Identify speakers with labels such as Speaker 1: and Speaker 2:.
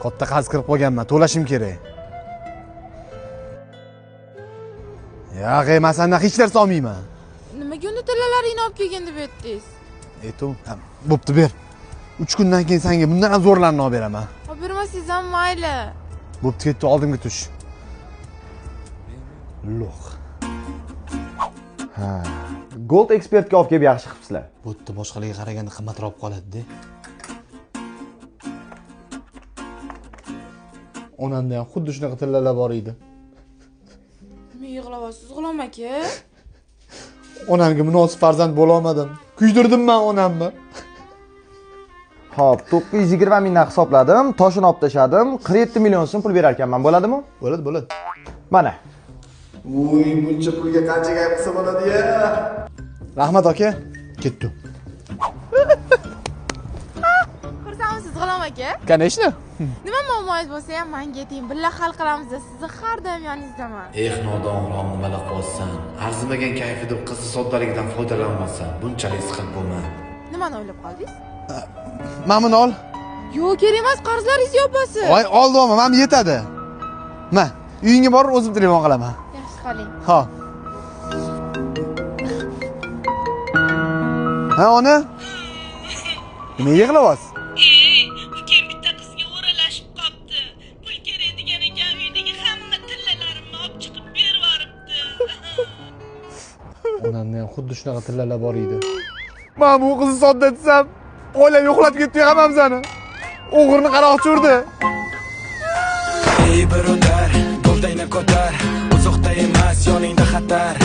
Speaker 1: Katta qarz kirib qo'yganman, to'lashim kerak. Yo'q, men sendan hech narsa olmayman.
Speaker 2: Nimaga unda tillalaringni olib kelgin deb aytdingiz?
Speaker 1: Bo'pti, ber. 3 kundan keyin senga bundan ham zo'rlarini olib beraman.
Speaker 2: Olib bermasangiz ham mayli.
Speaker 1: Bo'pti, ketdi, oldimga tush. Lo'q.
Speaker 3: Ha. Gold ekspertga olib kelib yaxshi qilibsizlar.
Speaker 1: Bu yerda boshqalarga qaraganda qimmatroq qoladi-da. Onamda ham xuddi shunaqa tillalar bor edi.
Speaker 2: Nima yig'layapsiz, G'ulom aka?
Speaker 1: Onamga munosib farzand bo'la olmadim. Kuydirdim men onamni.
Speaker 3: Xo'p, 920 mingdan hisobladim, toshini olib tashladim, 47 million so'm pul berar ekanman, bo'ladimi?
Speaker 1: Bo'ladi.
Speaker 3: Mana.
Speaker 1: Voy, buncha pulga qancha gap qilsa bo'ladi-ya? Rahmat aka, ketdim.
Speaker 2: Xursandmisiz, G'ulom aka?
Speaker 1: Конечно.
Speaker 2: Nima muammongiz bo'lsa ham menga ayting, birga hal qilamiz. Sizni har doim yoningizdaman.
Speaker 4: Nodon G'ulom, nimalar qilyapsan? Arzimagan kayfi deb qizni soddaligidan foydalanmassan. Bunchalik siqib bo'lma.
Speaker 2: Nimani o'ylab qoldingiz?
Speaker 1: Mana buni ol.
Speaker 2: Yo'q, kerak emas, qarzlaringiz yopasiz.
Speaker 1: Voy, oldim, men yetadi. Ma, uyingga borib o'zim telefon qilaman.
Speaker 2: Yaxshi qoling.
Speaker 1: Ha. Ha, ona? Nima yig'layapsiz?
Speaker 5: Ukam bitta qizga o'ralashib qopti. Pul kerak degan ekan, uydagi hamma tillalarimni olib chiqib berib yuboribdi.
Speaker 1: Onamda ham xuddi shunaqa tillalar bor edi. Men bu qizni sodda desam, oilam yo'qlab ketdi hammamizni. O'g'irni qaroqchi urdi.
Speaker 6: Ey birodar, qo'ldayni ko'tar, uzoqda emas, yoningda xatar.